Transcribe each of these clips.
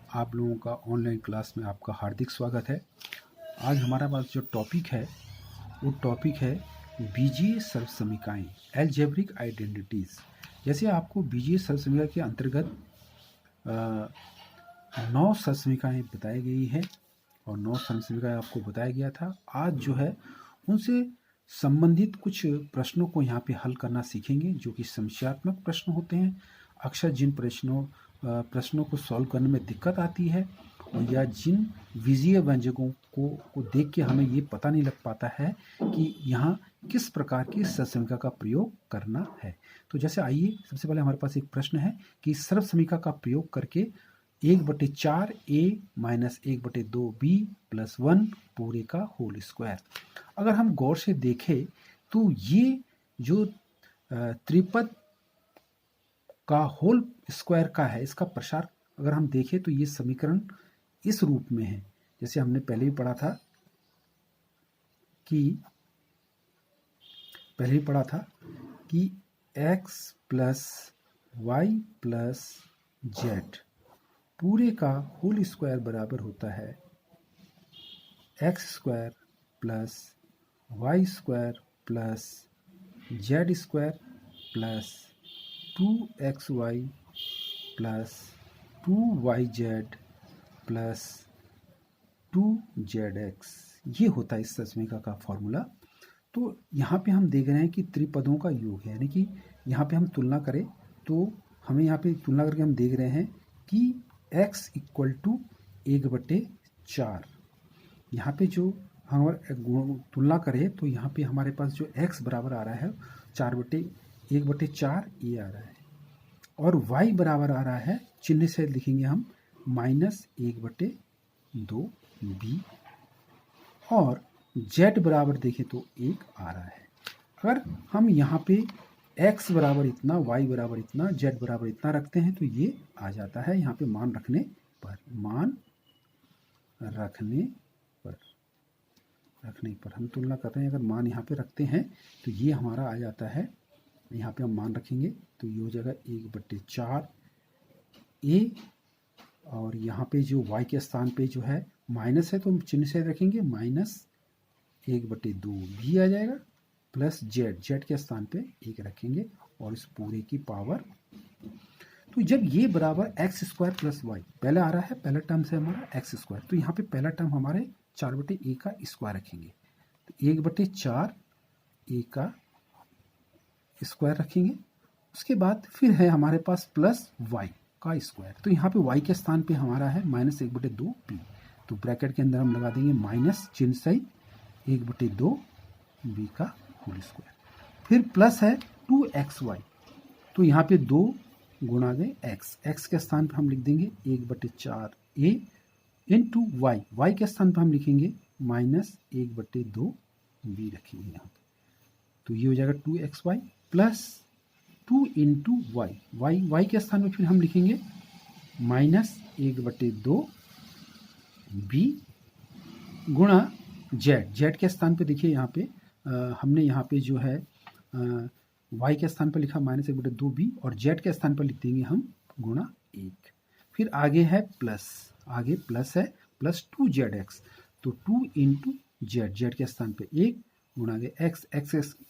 आप लोगों का ऑनलाइन क्लास में आपका हार्दिक स्वागत है। आज हमारा पास जो टॉपिक है वो टॉपिक है बीजीय सर्वसमीकाएँ, अलजेब्रिक आइडेंटिटीज़। जैसे आपको बीजीय सर्वसमीकरण के अंतर्गत 9 सर्वसमीकरण बताई गई है और 9 सर्वसमीकरण आपको बताया गया था। आज जो है उनसे संबंधित कुछ प्रश्नों को यहाँ पे हल करना सीखेंगे, जो कि समस्यात्मक प्रश्न होते हैं। अक्सर जिन प्रश्नों को सॉल्व करने में दिक्कत आती है और या जिन विजीय व्यंजकों को देख के हमें ये पता नहीं लग पाता है कि यहाँ किस प्रकार की सर्वसमीकरण का प्रयोग करना है। तो जैसे आइए, सबसे पहले हमारे पास एक प्रश्न है कि सर्वसमीकरण का प्रयोग करके 1/4 a माइनस 1/2 b प्लस 1 पूरे का होल स्क्वायर। अगर हम गौर से देखें तो ये जो त्रिपद का होल स्क्वायर का है, इसका प्रसार अगर हम देखें तो ये समीकरण इस रूप में है। जैसे हमने पहले भी पढ़ा था कि x plus y plus z पूरे का होल स्क्वायर बराबर होता है x square plus y square plus Z square plus 2xy plus 2yz plus 2zx। ये होता है इस समीकरण का फॉर्मूला। तो यहाँ पे हम देख रहे हैं कि त्रिपदों का योग है, यानी कि यहाँ पे हम तुलना करें तो हमें यहाँ पे तुलना करके हम देख रहे हैं कि x इक्वल टू 1/4। यहाँ पे जो हम तुलना करें तो यहाँ पे हमारे पास जो x बराबर आ रहा है 1/4 a आ रहा है और y बराबर आ रहा है, चिन्ह से लिखेंगे हम -1/2 b और z बराबर देखें तो 1 आ रहा है। अगर हम यहाँ पे x बराबर इतना, y बराबर इतना, z बराबर इतना रखते हैं तो ये आ जाता है। यहाँ पे मान रखने पर हम तुलना करते हैं, अगर मान यहाँ पे रखते हैं तो ये हमारा आ जाता है। यहाँ पे हम मान रखेंगे तो ये हो जाएगा 1/4 a और यहाँ पे जो y के स्थान पे जो है माइनस है तो हम चिन्ह से रखेंगे -1/2 b आ जाएगा प्लस z के स्थान पे 1 रखेंगे और इस पूरे की पावर। तो जब ये बराबर एक्स स्क्वायर प्लस वाई, पहले आ रहा है, पहला टर्म से हमारा एक्स स्क्वायर, तो यहाँ पे पहला टर्म हमारे 4/a का स्क्वायर रखेंगे तो 1/4 a का स्क्वायर रखेंगे। उसके बाद फिर है हमारे पास प्लस वाई का स्क्वायर, तो यहाँ पे y के स्थान पे हमारा है -1/2 b, तो ब्रैकेट के अंदर हम लगा देंगे माइनस चिन्ह सही 1/2 b का होल स्क्वायर। फिर प्लस है 2xy, तो यहाँ पे 2 गुणा गए x के स्थान पे हम लिख देंगे 1/4 a इंटू y के स्थान पे हम लिखेंगे -1/2 b रखेंगे यहाँ पे, तो ये हो जाएगा 2xy प्लस 2 इंटू y के स्थान पे फिर हम लिखेंगे -1/2 b गुणा z के स्थान पे देखिए यहाँ पे हमने यहाँ पे जो है y के स्थान पर लिखा -1/2 b और z के स्थान पर लिख देंगे हम गुणा 1। फिर आगे है प्लस है प्लस 2zx, तो 2 इंटू z के स्थान पे 1 गुणा x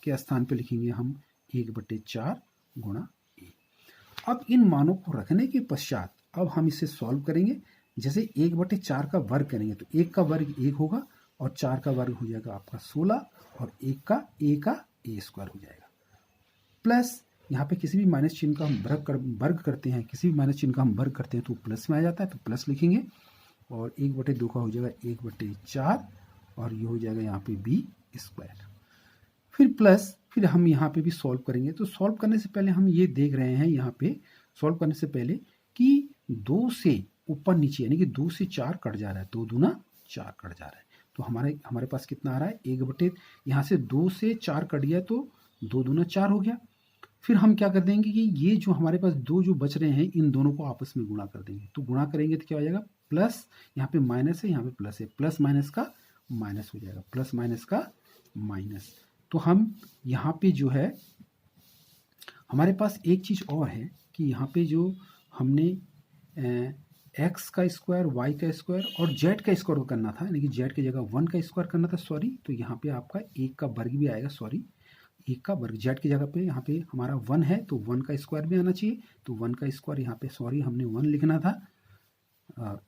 के स्थान पे लिखेंगे हम 1/4 गुणा a। अब इन मानों को रखने के पश्चात अब हम इसे सॉल्व करेंगे। जैसे 1/4 का वर्ग करेंगे तो 1 का वर्ग 1 होगा और 4 का वर्ग हो जाएगा आपका 16 और 1 का a स्क्वायर हो जाएगा, प्लस यहाँ पे किसी भी माइनस चिन्ह का हम वर्ग करते हैं, किसी भी माइनस चिन्ह का हम वर्ग करते हैं तो प्लस में आ जाता है, तो प्लस लिखेंगे और 1/2 का हो जाएगा 1/4 और ये हो जाएगा यहाँ पे b स्क्वायर। फिर प्लस, फिर हम यहाँ पे भी सॉल्व करेंगे। तो सॉल्व करने से पहले हम ये देख रहे हैं यहाँ पे सॉल्व करने से पहले कि 2 से ऊपर नीचे यानी कि 2 से 4 कट जा रहा है, 2 दूना 4 कट जा रहा है, तो हमारे पास कितना आ रहा है यहाँ से 2 से 4 कट गया तो 2 दूना 4 हो गया। फिर हम क्या कर देंगे कि ये जो हमारे पास 2 जो बच रहे हैं इन दोनों को आपस में गुणा कर देंगे, तो गुणा करेंगे तो क्या हो जाएगा, प्लस यहाँ पे माइनस है, यहाँ पे प्लस है, प्लस माइनस का माइनस हो जाएगा, प्लस माइनस का माइनस। तो हम यहाँ पे जो है हमारे पास एक चीज़ और है कि यहाँ पे जो हमने एक्स का स्क्वायर, वाई का स्क्वायर और जेड का स्क्वायर करना था, यानी कि जेड की जगह 1 का स्क्वायर करना था, सॉरी। तो यहाँ पे आपका 1 का वर्ग भी आएगा, सॉरी 1 का वर्ग। जेड की जगह पे यहाँ पे हमारा 1 है तो 1 का स्क्वायर भी आना चाहिए, तो 1 का स्क्वायर यहाँ पे, सॉरी हमने 1 लिखना था।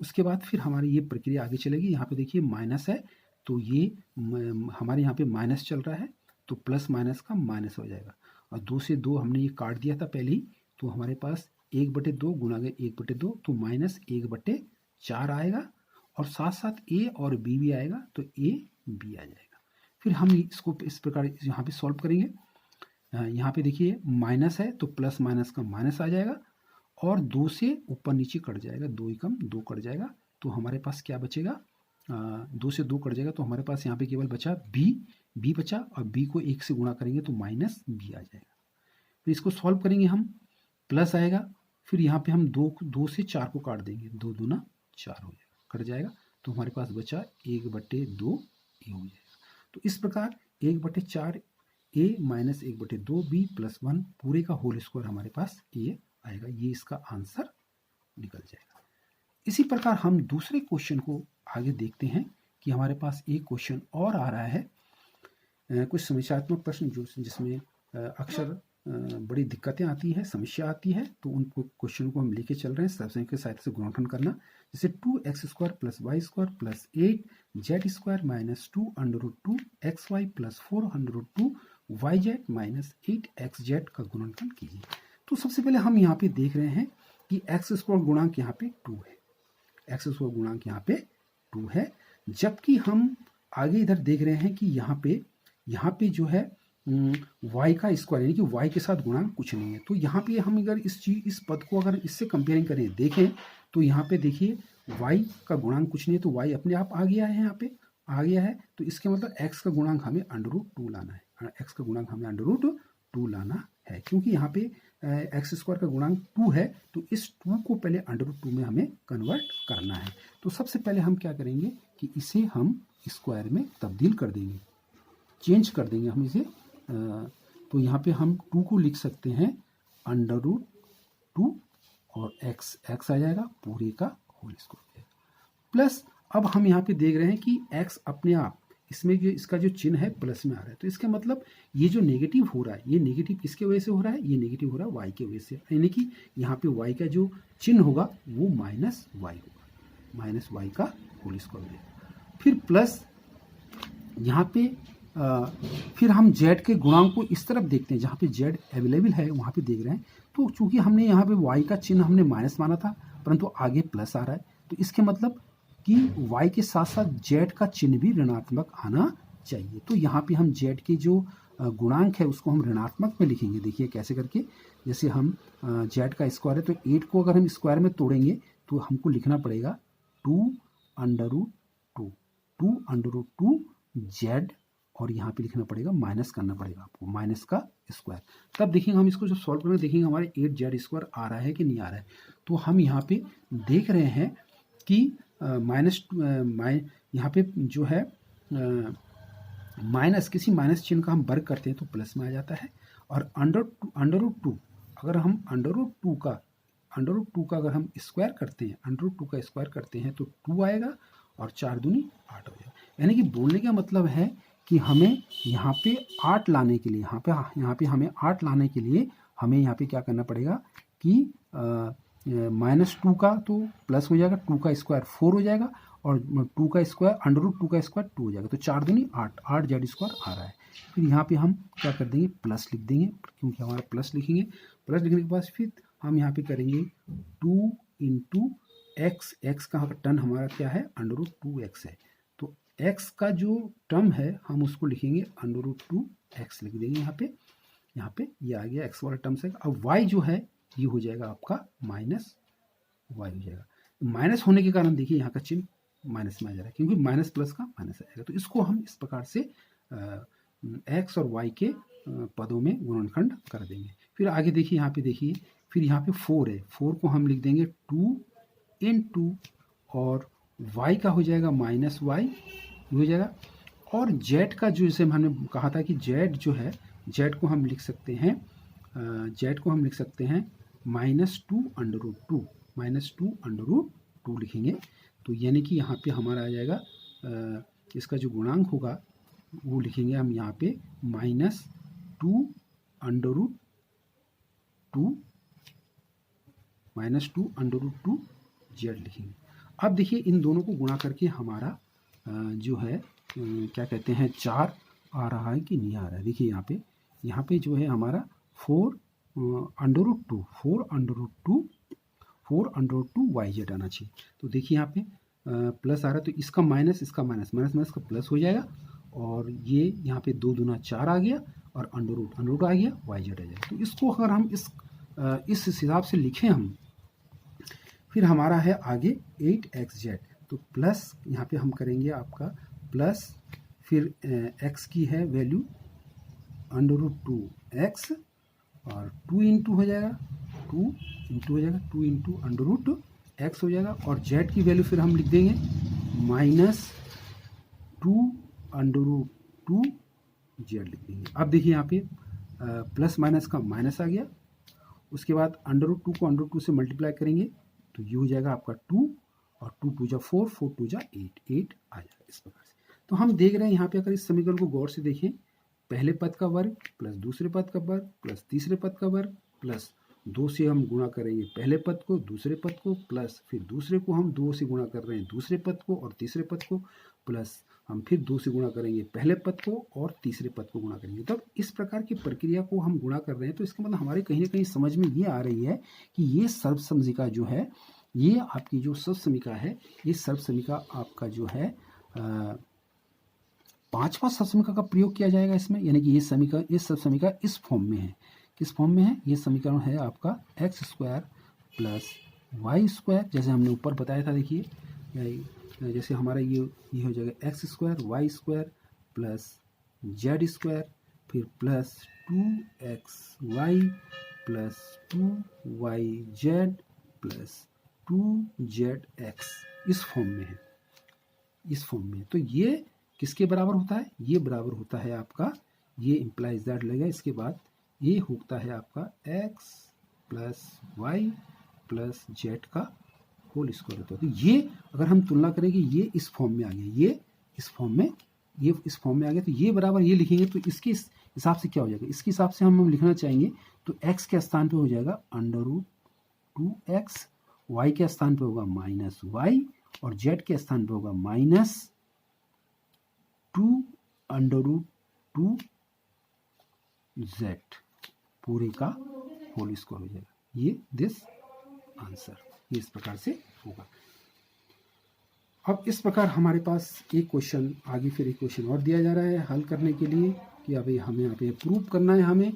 उसके बाद फिर हमारी ये प्रक्रिया आगे चलेगी। यहाँ पे देखिए माइनस है तो ये हमारे यहाँ पे माइनस चल रहा है, तो प्लस माइनस का माइनस हो जाएगा। और 2 से 2 हमने ये काट दिया था पहले ही, तो हमारे पास 1/2 गुणा गए 1/2, तो -1/4 आएगा। और साथ साथ ए और बी भी आएगा, तो ए बी आ जाएगा। फिर हम इसको इस प्रकार यहाँ पे सॉल्व करेंगे। यहाँ पे देखिए माइनस है तो प्लस माइनस का माइनस आ जाएगा, और 2 से ऊपर नीचे कट जाएगा, 2 एकम 2 कट जाएगा, तो हमारे पास क्या बचेगा, 2 से 2 कट जाएगा, तो हमारे पास यहाँ पे केवल बचा बी बचा, और बी को 1 से गुणा करेंगे तो माइनस बी आ जाएगा। फिर इसको सॉल्व करेंगे हम, प्लस आएगा, फिर यहाँ पे हम 2 से 4 को काट देंगे, 2 दूना 4 हो जाएगा, कट जाएगा, तो हमारे पास बचा 1/2 ए हो जाएगा। तो इस प्रकार 1/4 ए माइनस 1/2 बी प्लस 1 पूरे का होल स्क्वायर हमारे पास ये आएगा। ये इसका आंसर निकल जाएगा। इसी प्रकार हम दूसरे क्वेश्चन को आगे देखते हैं कि हमारे पास एक क्वेश्चन और आ रहा है, कुछ समस्यात्मक प्रश्न जो जिसमें अक्सर बड़ी दिक्कतें आती है, समस्या आती है, तो उन क्वेश्चन को हम लेके चल रहे हैं सर्वसंख्यक के सहायता से गुणनखंड करना। जैसे 2x² + y² + 8z² - 2√2 xy + 4√2 yz - 8xz का गुणनखंड कीजिए। तो सबसे पहले हम यहाँ पे देख रहे हैं कि x² गुणांक यहाँ पे 2 है, x² गुणांक यहाँ पे 2 है, जबकि हम आगे इधर देख रहे हैं कि यहाँ पे जो है y का स्क्वायर, यानी कि y के साथ गुणांक कुछ नहीं है। तो यहाँ पे हम अगर इस पद को अगर इससे कंपेयरिंग करें, देखें, तो यहाँ पे देखिए y का गुणांक कुछ नहीं है, तो y अपने आप आ गया है, यहाँ पे आ गया है, तो इसके मतलब x का गुणांक हमें √2 लाना है, x का गुणांक हमें √2 लाना है, क्योंकि यहाँ पे x² का गुणांक 2 है, तो इस 2 को पहले √2 में हमें कन्वर्ट करना है। तो सबसे पहले हम क्या करेंगे कि इसे हम स्क्वायर में तब्दील कर देंगे, चेंज कर देंगे हम इसे। तो यहाँ पे हम 2 को लिख सकते हैं √2 और x आ जाएगा पूरे का होल स्क्वायर, प्लस अब हम यहाँ पे देख रहे हैं कि x अपने आप इसमें जो इसका जो चिन्ह है प्लस में आ रहा है, तो इसका मतलब ये जो नेगेटिव हो रहा है, ये नेगेटिव किसके वजह से हो रहा है, ये नेगेटिव हो रहा है y के वजह से, यानी कि यहाँ पे y का जो चिन्ह होगा वो -y होगा, -y का होल स्क्वायर होगा। फिर प्लस यहाँ पे फिर हम z के गुणांक को इस तरफ देखते हैं, जहाँ पे z अवेलेबल है वहाँ पे देख रहे हैं। तो चूंकि हमने यहाँ पे y का चिन्ह हमने माइनस माना था, परंतु आगे प्लस आ रहा है, तो इसके मतलब कि y के साथ साथ z का चिन्ह भी ऋणात्मक आना चाहिए। तो यहाँ पे हम z के जो गुणांक है उसको हम ऋणात्मक में लिखेंगे। देखिए कैसे करके, जैसे हम z का स्क्वायर है, तो 8 को अगर हम स्क्वायर में तोड़ेंगे तो हमको लिखना पड़ेगा 2√2 z, और यहाँ पे लिखना पड़ेगा, माइनस करना पड़ेगा आपको, माइनस का स्क्वायर। तब देखेंगे हम इसको जब सॉल्व करेंगे, देखेंगे हमारे 8z² आ रहा है कि नहीं आ रहा है। तो हम यहाँ पे देख रहे हैं कि यहाँ पे जो है माइनस, किसी माइनस चिन्ह का हम वर्ग करते हैं तो प्लस में आ जाता है, और √2 अगर हम √2 का अगर हम स्क्वायर करते हैं, √2 का स्क्वायर करते हैं तो 2 आएगा, और 4 दूनी 8 हो जाएगा। यानी कि बोलने का मतलब है कि हमें यहाँ पे 8 लाने के लिए, यहाँ पे हमें 8 लाने के लिए हमें यहाँ पे क्या करना पड़ेगा कि -2 का तो प्लस हो जाएगा, 2 का स्क्वायर 4 हो जाएगा, और 2 का स्क्वायर √2 का स्क्वायर 2 हो जाएगा, तो 4 दूनी 8 z² आ रहा है। फिर यहाँ पे हम क्या कर देंगे, प्लस लिख देंगे, क्योंकि हमारा प्लस लिखेंगे। प्लस लिखने के बाद फिर हम यहाँ पे करेंगे 2 × x का टर्म हमारा क्या है, √2x है, तो x का जो टर्म है हम उसको लिखेंगे √2x लिख देंगे यहाँ पे ये आ गया x वाला टर्म से। अब y जो है ये हो जाएगा आपका -y हो जाएगा। माइनस होने के कारण देखिए यहाँ का चिन्ह माइनस में आ जा रहा है, क्योंकि माइनस प्लस का माइनस आएगा। तो इसको हम इस प्रकार से x और y के पदों में गुणनखंड कर देंगे। फिर आगे देखिए, यहाँ पे देखिए, फिर यहाँ पे 4 है, 4 को हम लिख देंगे 2 × और y का हो जाएगा -y हो जाएगा, और z का जो, जैसे हमने कहा था कि z जो है, z को हम लिख सकते हैं -2 √2 2 लिखेंगे। तो यानी कि यहाँ पे हमारा आ जाएगा इसका जो गुणांक होगा वो लिखेंगे हम यहाँ पे -2 अंडर रूट 2 -2 जेड लिखेंगे। अब देखिए इन दोनों को गुणा करके हमारा जो है क्या कहते हैं 4 आ रहा है कि नहीं आ रहा है। देखिए यहाँ पे जो है हमारा 4 under root two y z आना चाहिए। तो देखिए यहाँ पे प्लस आ रहा है तो इसका माइनस माइनस का प्लस हो जाएगा और ये यहाँ पे 2 दूना 4 आ गया और अंडर रूट आ गया वाई जेड आ जाएगा। तो इसको अगर हम इस हिसाब से लिखें हम, फिर हमारा है आगे 8xz। तो प्लस यहाँ पे हम करेंगे आपका प्लस, फिर x की है वैल्यू अंडर रूट 2x और 2 इंटू हो जाएगा 2 इंटू अंडर रूट x हो जाएगा और z की वैल्यू फिर हम लिख देंगे -2 अंडर रूट 2 जेड लिख देंगे। अब देखिए यहाँ पे प्लस माइनस का माइनस आ गया, उसके बाद अंडर रूट 2 को अंडर रूट 2 से मल्टीप्लाई करेंगे तो ये हो जाएगा आपका 2 और 2 2 जा 4, 4 2 जा 8 आ जाएगा इस प्रकार से। तो हम देख रहे हैं यहाँ पे अगर इस समीकरण को गौर से देखें, पहले पद का वर्ग प्लस दूसरे पद का वर्ग प्लस तीसरे पद का वर्ग प्लस 2 से हम गुणा करेंगे पहले पद को दूसरे पद को, प्लस फिर दूसरे को हम 2 से गुणा कर रहे हैं दूसरे पद को और तीसरे पद को, प्लस हम फिर 2 से गुणा करेंगे पहले पद को और तीसरे पद को गुणा करेंगे। तब इस प्रकार की प्रक्रिया को हम गुणा कर रहे हैं तो इसका मतलब हमारे कहीं ना कहीं समझ में ये आ रही है कि ये सर्वसम्मिका जो है, ये आपकी जो सर्वसम्मिका है, ये सर्वसम्मिका आपका जो है 5वां सर्वसम्मिका का प्रयोग किया जाएगा इसमें। यानी कि ये सर्वसम्मिका इस फॉर्म में है। किस फॉर्म में है? ये समीकरण है आपका x square plus y square, जैसे हमने ऊपर बताया था। देखिए जैसे हमारा ये हो जाएगा x square Y square plus Z square, फिर plus 2xy plus 2yz plus 2zx, इस फॉर्म में है, इस फॉर्म में। तो ये किसके बराबर होता है? ये बराबर होता है आपका, ये इम्प्लाइज दैट लगेगा, इसके बाद ये होता है आपका x plus y plus z का होल स्क्वायर होता है। तो ये अगर हम तुलना करें कि ये इस फॉर्म में आ गया, ये इस फॉर्म में, ये इस फॉर्म में आ गया, तो ये बराबर ये लिखेंगे तो इसके हिसाब से क्या हो जाएगा? इसके हिसाब से हम लिखना चाहेंगे तो x के स्थान पे हो जाएगा अंडर रूट 2x, y के स्थान पे होगा माइनस वाई और z के स्थान पे होगा माइनस 2 अंडर रूट 2z पूरे का होल स्क्वायर हो जाएगा। ये दिस आंसर, ये इस प्रकार से होगा। अब इस प्रकार हमारे पास एक क्वेश्चन आगे, फिर एक क्वेश्चन और दिया जा रहा है हल करने के लिए कि अभी हमें यहाँ पे प्रूव करना है हमें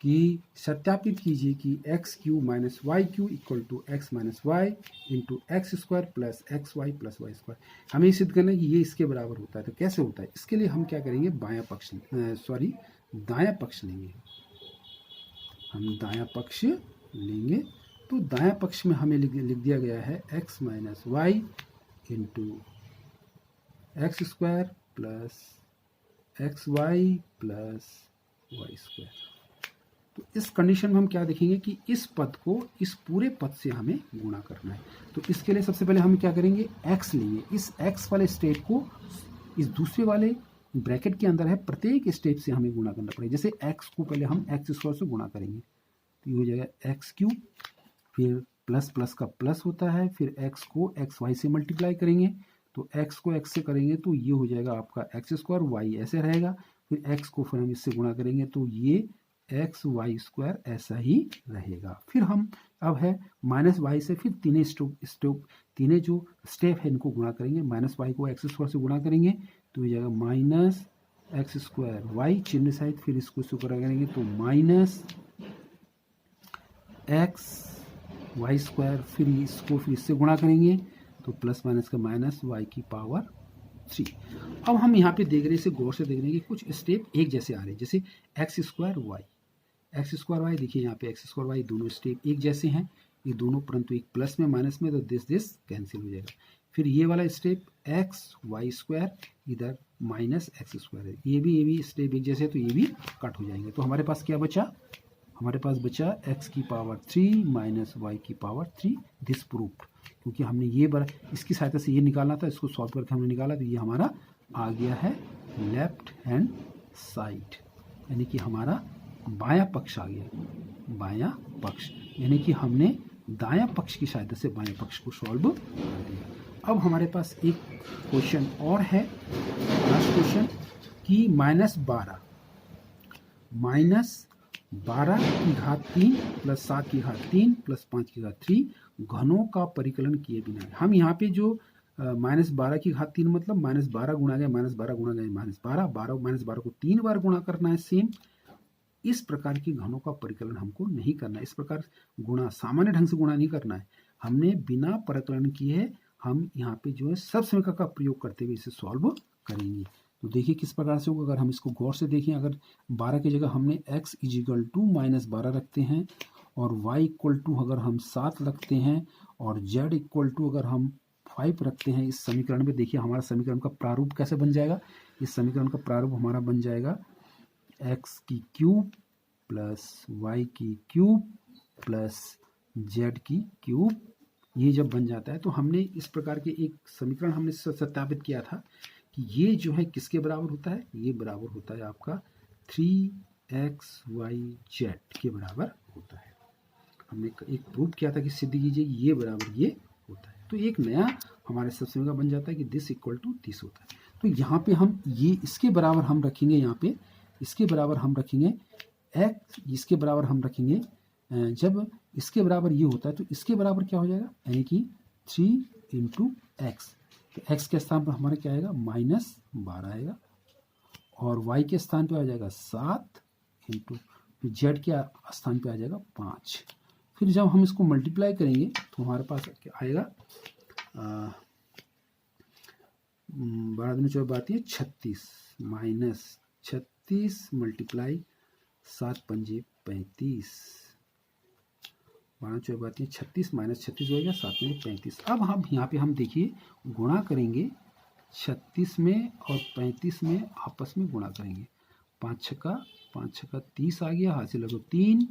कि सत्यापित कीजिए कि x cube minus y cube equal to x minus y into x square plus x y plus y square. हमें सिद्ध करना है कि ये इसके बराबर होता है। तो कैसे होता है? इसके लिए हम क्या करेंगे, दायां पक्ष लेंगे। हम दायां पक्ष लेंगे तो दायां पक्ष में हमें लिख दिया गया है x minus y into x square plus x y plus y square. तो इस कंडीशन में हम क्या देखेंगे कि इस पद को इस पूरे पद से हमें गुणा करना है। तो इसके लिए सबसे पहले हम क्या करेंगे, x लेंगे। इस x वाले स्टेप को इस दूसरे वाले ब्रैकेट के अंदर है, प्रत्येक स्टेप से हमें गुणा करना पड़ेगा। जैसे x को पहले हम x स्क्वायर से गुणा करेंगे तो ये हो जाएगा एक्स क्यू, फिर प्लस प्लस का प्लस होता है, फिर x को एक्स वाई से मल्टीप्लाई करेंगे तो x को x से करेंगे तो ये हो जाएगा आपका एक्स स्क्वायर, y ऐसे रहेगा, फिर x को फिर हम इससे गुणा करेंगे तो ये एक्स वाई स्क्वायर ऐसा ही रहेगा। फिर हम अब है माइनस वाई से फिर तीनों जो स्टेप है इनको गुणा करेंगे। माइनस वाई को एक्स स्क्वायर से गुणा करेंगे तो हो जाएगा माइनस एक्स स्क्वायर वाई चिन्ह सहित, फिर इसको इससे गुणा करेंगे तो माइनस एक्स वाई स्क्वायर, फिर इसको फिर इससे गुणा करेंगे तो प्लस माइनस का माइनस वाई की पावर 3। अब हम यहाँ पे देख रहे हैं, इसे गौर से देख रहे हैं कि कुछ स्टेप एक जैसे आ रहे हैं। जैसे एक्स स्क्वायर वाई, देखिए यहाँ पे एक्स स्क्वायर वाई दोनों स्टेप एक जैसे हैं, ये दोनों, परंतु एक प्लस में माइनस में, तो दिस कैंसिल हो जाएगा। फिर ये वाला स्टेप एक्स वाई स्क्वायर, इधर माइनस एक्स स्क्वायर है, ये भी स्टेप एक जैसे है तो ये भी कट हो जाएंगे। तो हमारे पास क्या बचा, हमारे पास बचा x की पावर 3 माइनस वाई की पावर 3, दिस प्रूफ्ड, क्योंकि हमने ये इसकी सहायता से ये निकालना था, इसको सॉल्व करके हमने निकाला, तो ये हमारा आ गया है लेफ्ट हैंड साइड, यानी कि हमारा बायां पक्ष आ गया, बायां पक्ष, यानी कि हमने दायां पक्ष की सहायता से बायां पक्ष को सॉल्व कर दिया। अब हमारे पास एक क्वेश्चन और है, लास्ट क्वेश्चन, कि -12 की घात 3 प्लस 7 की घात 3 प्लस 5 की घात 3 घनों का परिकलन किए बिना, हम यहाँ पे जो -12 की घात 3 मतलब -12 गुणा गया -12 गुणा गया -12 -12 को 3 बार गुणा करना है सेम। इस प्रकार की घनों का परिकलन हमको नहीं करना है, इस प्रकार गुणा सामान्य ढंग से गुणा नहीं करना है, हमने बिना परिकलन किए हम यहाँ पे जो है सबसमीकरण का प्रयोग करते हुए इसे सॉल्व करेंगे। तो देखिए किस प्रकार से होगा, अगर हम इसको गौर से देखें, अगर 12 की जगह हमने x इजिकल टू -12 रखते हैं और y इक्वल टू अगर हम 7 रखते हैं और z इक्वल टू अगर हम 5 रखते हैं इस समीकरण में, देखिए हमारा समीकरण का प्रारूप कैसे बन जाएगा। इस समीकरण का प्रारूप हमारा बन जाएगा x की क्यूब प्लस y की क्यूब प्लस z की क्यूब। ये जब बन जाता है तो हमने इस प्रकार के एक समीकरण हमने सत्यापित किया था कि ये जो है किसके बराबर होता है, ये बराबर होता है आपका 3xyz के बराबर होता है। हमने एक प्रूफ किया था कि सिद्ध कीजिए ये बराबर ये होता है, तो एक नया हमारे सबसमीकरण बन जाता है कि दिस इक्वल टू दिस होता है। तो यहाँ पे हम ये इसके बराबर हम रखेंगे, यहाँ पे इसके बराबर हम रखेंगे x, इसके बराबर हम रखेंगे, जब इसके बराबर ये होता है तो इसके बराबर क्या हो जाएगा, यानी कि 3 इंटू एक्स, तो x के स्थान पर हमारा क्या आएगा -12 आएगा और y के स्थान पे आ जाएगा 7 इंटू z के स्थान पे आ जाएगा 5। फिर जब हम इसको मल्टीप्लाई करेंगे तो हमारे पास क्या आएगा, 12 दूनी 24 36 माइनस 36 मल्टीप्लाई 7 पंजे 35, 12 24 36 माइनस 36 हो गया 7 में 35। अब हम यहाँ पे हम देखिए गुणा करेंगे 36 में और 35 में आपस में गुणा करेंगे, 5 छक्का 30 आ गया, हासिल लगो 3,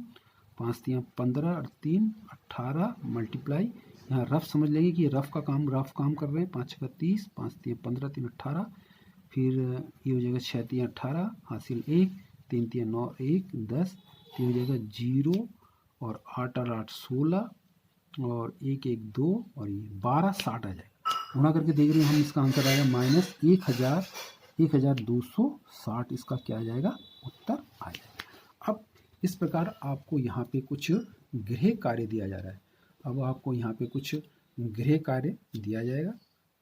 5 3 15 और 3 18 मल्टीप्लाई, यहाँ रफ समझ लेंगे कि रफ काम कर रहे हैं, 5 छक्का 30, 5 3 15 3 18, फिर ये हो जाएगा 6 3 18 हासिल 1, 3 3 9 1 10, तो हो जाएगा 0 और 8 और 8 16 और 1 1 2 और ये 12 60 आ जाएगा। गुणा करके देख रहे हैं हम, इसका आंसर आएगा -1260, इसका क्या आ जाएगा उत्तर आ जाएगा। अब इस प्रकार आपको यहाँ पे कुछ गृह कार्य दिया जा रहा है, अब आपको यहाँ पे कुछ गृह कार्य दिया जाएगा।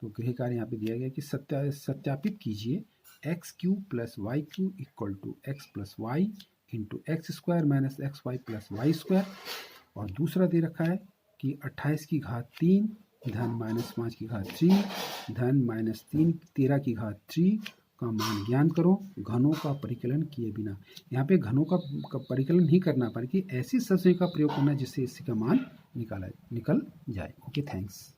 तो गृह कार्य यहाँ पे दिया गया कि सत्यापित कीजिए x cube plus y cube equal to x plus y into x square minus x y plus y square, और दूसरा दे रखा है कि 28 की घात 3 धन -5 की घात 3 धन -13 की घात 3 का मान ज्ञान करो घनों का परिकलन किए बिना। यहाँ पे घनों का परिकलन नहीं करना, बल्कि ऐसी सबसे का प्रयोग करना जिससे इसका मान निकल जाए। Okay, thanks.